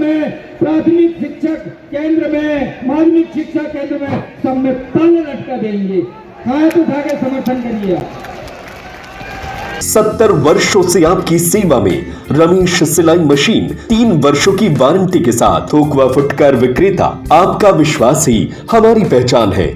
में, प्राथमिक शिक्षक केंद्र में, माध्यमिक शिक्षा केंद्र में, सब में ताला लटका देंगे। हाथ उठा के समर्थन करिए। 70 वर्षों से आपकी सेवा में रमेश सिलाई मशीन, 3 वर्षों की वारंटी के साथ थोक व फुटकर विक्रेता। आपका विश्वास ही हमारी पहचान है।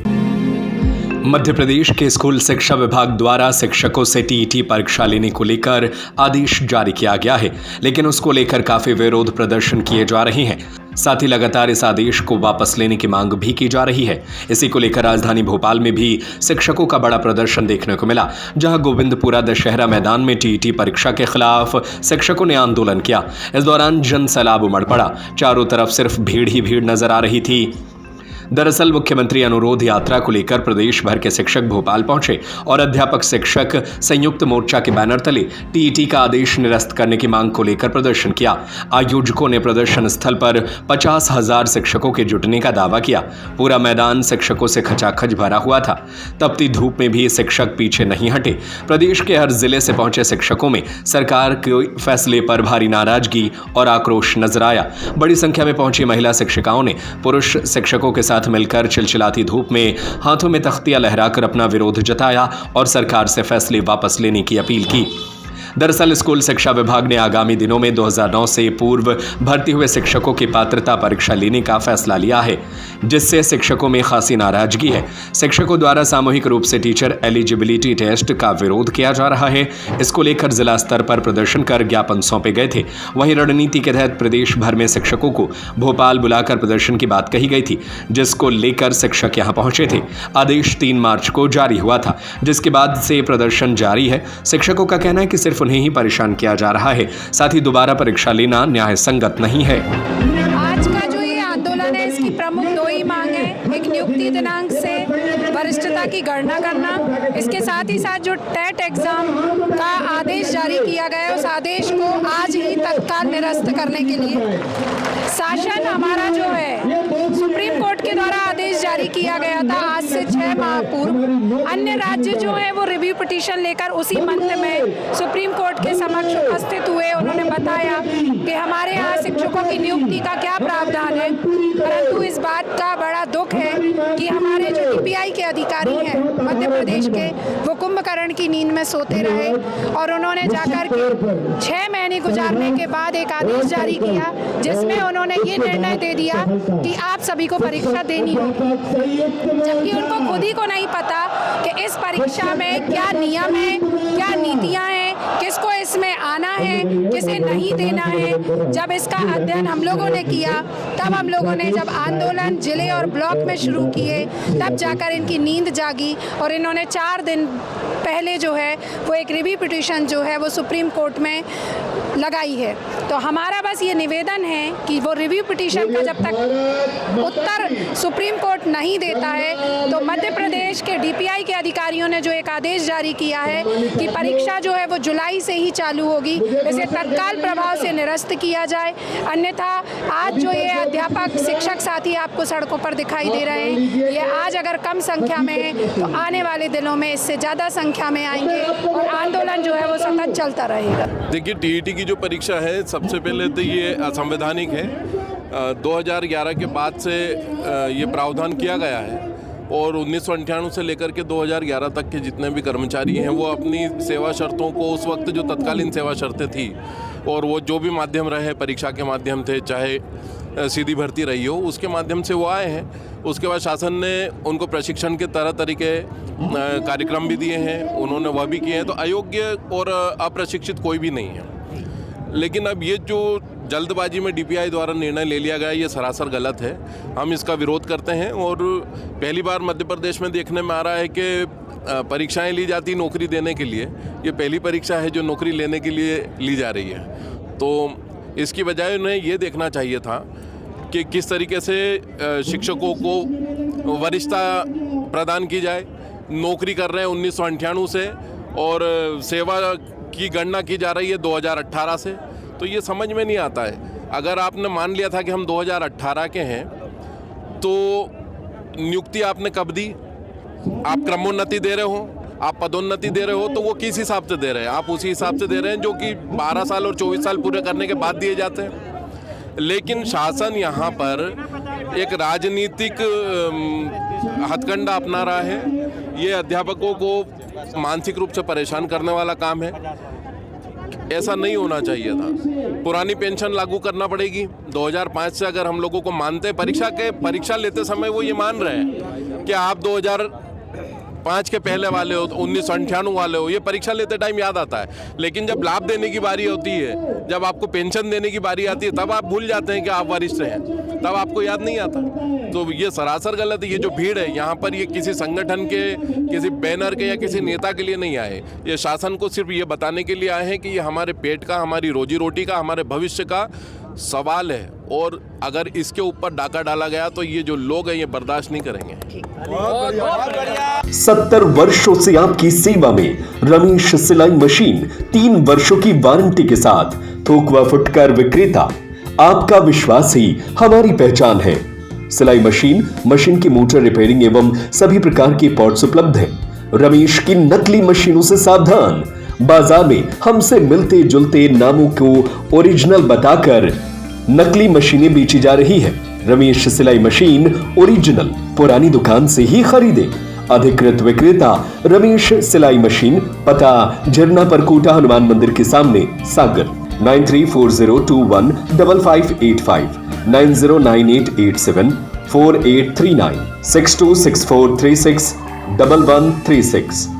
मध्य प्रदेश के स्कूल शिक्षा विभाग द्वारा शिक्षकों से टीईटी परीक्षा लेने को लेकर आदेश जारी किया गया है, लेकिन उसको लेकर काफी विरोध प्रदर्शन किए जा रहे हैं। साथ ही लगातार इस आदेश को वापस लेने की मांग भी की जा रही है। इसी को लेकर राजधानी भोपाल में भी शिक्षकों का बड़ा प्रदर्शन देखने को मिला, जहां गोविंदपुरा दशहरा मैदान में टीईटी परीक्षा के खिलाफ शिक्षकों ने आंदोलन किया। इस दौरान जन सैलाब उमड़ पड़ा। चारों तरफ सिर्फ भीड़ ही भीड़ नजर आ रही थी। दरअसल मुख्यमंत्री अनुरोध यात्रा को लेकर प्रदेश भर के शिक्षक भोपाल पहुंचे और अध्यापक शिक्षक संयुक्त मोर्चा के बैनर तले टीईटी का आदेश निरस्त करने की मांग को लेकर प्रदर्शन किया। आयोजकों ने प्रदर्शन स्थल पर 50,000 शिक्षकों के जुटने का दावा किया। पूरा मैदान शिक्षकों से खचाखच भरा हुआ था। तपती धूप में भी शिक्षक पीछे नहीं हटे। प्रदेश के हर जिले से पहुंचे शिक्षकों में सरकार के फैसले पर भारी नाराजगी और आक्रोश नजर आया। बड़ी संख्या में पहुंची महिला शिक्षिकाओं ने पुरुष शिक्षकों के साथ मिलकर चिलचिलाती धूप में हाथों में तख्तियां लहराकर अपना विरोध जताया और सरकार से फैसले वापस लेने की अपील की। दरअसल स्कूल शिक्षा विभाग ने आगामी दिनों में 2009 से पूर्व भर्ती हुए शिक्षकों की पात्रता परीक्षा लेने का फैसला लिया है, जिससे शिक्षकों में खासी नाराजगी है। शिक्षकों द्वारा सामूहिक रूप से टीचर एलिजिबिलिटी टेस्ट का विरोध किया जा रहा है। इसको लेकर जिला स्तर पर प्रदर्शन कर ज्ञापन सौंपे गए थे। वहीं रणनीति के तहत प्रदेश भर में शिक्षकों को भोपाल बुलाकर प्रदर्शन की बात कही गई थी, जिसको लेकर शिक्षक यहां पहुंचे थे। आदेश 3 मार्च को जारी हुआ था, जिसके बाद से प्रदर्शन जारी है। शिक्षकों का कहना है कि सिर्फ उन्हें ही परेशान किया जा रहा है, साथ ही दोबारा परीक्षा लेना न्याय संगत नहीं है। आज का जो ये आंदोलन है, इसकी प्रमुख 2 ही मांग है। एक नियुक्ति दिनांक से वरिष्ठता की गणना करना, इसके साथ ही साथ जो टेट एग्जाम का आदेश जारी किया गया है, उस आदेश को आज ही तत्काल निरस्त करने के लिए शासन हमारा जो है सुप्रीम कोर्ट के द्वारा आदेश जारी किया गया था आज से 6 माह पूर्व। अन्य राज्य जो है वो रिव्यू पिटीशन लेकर उसी मंथ में सुप्रीम कोर्ट के समक्ष उपस्थित हुए। उन्होंने बताया कि हमारे यहाँ शिक्षकों की नियुक्ति का क्या प्रावधान है, परंतु इस बात का बड़ा दुख है कि हमारे जो डीपीआई के अधिकारी हैं मध्य प्रदेश के, वो कुंभकर्ण की नींद में सोते रहे और उन्होंने जाकर के 6 महीने गुजारने के बाद एक आदेश जारी किया, जिसमें उन्होंने ये निर्णय दे दिया कि आप सभी को परीक्षा देनी होगी, जबकि उनको खुद ही को नहीं पता कि इस परीक्षा में क्या नियम है, क्या नीतियां हैं, किसको इसमें आना है, किसे नहीं देना है। जब इसका अध्ययन हम लोगों ने किया, तब हम लोगों ने जब आंदोलन जिले और ब्लॉक में शुरू किए, तब जाकर इनकी नींद जागी और इन्होंने 4 दिन पहले जो है वो एक रिव्यू पिटीशन जो है वो सुप्रीम कोर्ट में लगाई है। तो हमारा बस ये निवेदन है कि वो रिव्यू पिटीशन का जब तक उत्तर सुप्रीम कोर्ट नहीं देता है, तो मध्य प्रदेश के डीपीआई के अधिकारियों ने जो एक आदेश जारी किया है कि परीक्षा जो है वो जुलाई से ही चालू होगी, इसे तत्काल प्रभाव से निरस्त किया जाए। अन्यथा आज जो ये अध्यापक शिक्षक साथी आपको सड़कों पर दिखाई दे रहे हैं, ये आज अगर कम संख्या में है तो आने वाले दिनों में इससे ज़्यादा संख्या में आएंगे और आंदोलन जो है वो सतत चलता रहेगा। देखिए, टीईटी की जो परीक्षा है, सबसे पहले तो ये असंवैधानिक है। 2011 के बाद से ये प्रावधान किया गया है और 1998 से लेकर के 2011 तक के जितने भी कर्मचारी हैं वो अपनी सेवा शर्तों को, उस वक्त जो तत्कालीन सेवा शर्तें थी और वो जो भी माध्यम रहे, परीक्षा के माध्यम थे, चाहे सीधी भर्ती रही हो, उसके माध्यम से वो आए हैं। उसके बाद शासन ने उनको प्रशिक्षण के तरह तरीके कार्यक्रम भी दिए हैं, उन्होंने वह भी किए हैं। तो अयोग्य और अप्रशिक्षित कोई भी नहीं है। लेकिन अब ये जो जल्दबाजी में डीपीआई द्वारा निर्णय ले लिया गया, ये सरासर गलत है। हम इसका विरोध करते हैं और पहली बार मध्य प्रदेश में देखने में आ रहा है कि परीक्षाएं ली जाती नौकरी देने के लिए। ये पहली परीक्षा है जो नौकरी लेने के लिए ली जा रही है। तो इसकी बजाय उन्हें ये देखना चाहिए था कि किस तरीके से शिक्षकों को वरिष्ठता प्रदान की जाए। नौकरी कर रहे हैं 1998 से और सेवा की गणना की जा रही है 2018 से। तो ये समझ में नहीं आता है। अगर आपने मान लिया था कि हम 2018 के हैं, तो नियुक्ति आपने कब दी? आप क्रमोन्नति दे रहे हो, आप पदोन्नति दे रहे हो, तो वो किस हिसाब से दे रहे हैं? आप उसी हिसाब से दे रहे हैं जो कि 12 साल और 24 साल पूरे करने के बाद दिए जाते हैं। लेकिन शासन यहाँ पर एक राजनीतिक हथकंडा अपना रहा है। ये अध्यापकों को मानसिक रूप से परेशान करने वाला काम है। ऐसा नहीं होना चाहिए था। पुरानी पेंशन लागू करना पड़ेगी। 2005 से अगर हम लोगों को मानते परीक्षा लेते समय वो ये मान रहे हैं कि आप 2005 के पहले वाले हो, 1998 वाले हो, ये परीक्षा लेते टाइम याद आता है। लेकिन जब लाभ देने की बारी होती है, जब आपको पेंशन देने की बारी आती है, तब आप भूल जाते हैं कि आप वरिष्ठ हैं, तब आपको याद नहीं आता। तो ये सरासर गलत है। ये जो भीड़ है यहाँ पर, ये किसी संगठन के, किसी बैनर के या किसी नेता के लिए नहीं आए। ये शासन को सिर्फ ये बताने के लिए आए हैं कि ये हमारे पेट का, हमारी रोजी रोटी का, हमारे भविष्य का सवाल है, और अगर इसके ऊपर डाका डाला गया तो ये जो लोग हैं ये बर्दाश्त नहीं करेंगे। 70 वर्षों से आपकी सेवा में रमेश सिलाई मशीन, 3 वर्षों की वारंटी के साथ, थोक व फुटकर विक्रेता। आपका विश्वास ही हमारी पहचान है। सिलाई मशीन की मोटर रिपेयरिंग एवं सभी प्रकार के पार्ट्स उपलब्ध हैं। रमेश की नकली मशीनों से सावधान। बाजार में हमसे मिलते जुलते नामों को ओरिजिनल बताकर नकली मशीनें बेची जा रही है। रमेश सिलाई मशीन ओरिजिनल पुरानी दुकान से ही खरीदे। अधिकृत विक्रेता रमेश सिलाई मशीन, पता झरना परकोटा हनुमान मंदिर के सामने, सागर। 9340215585 9098874839 6264361136।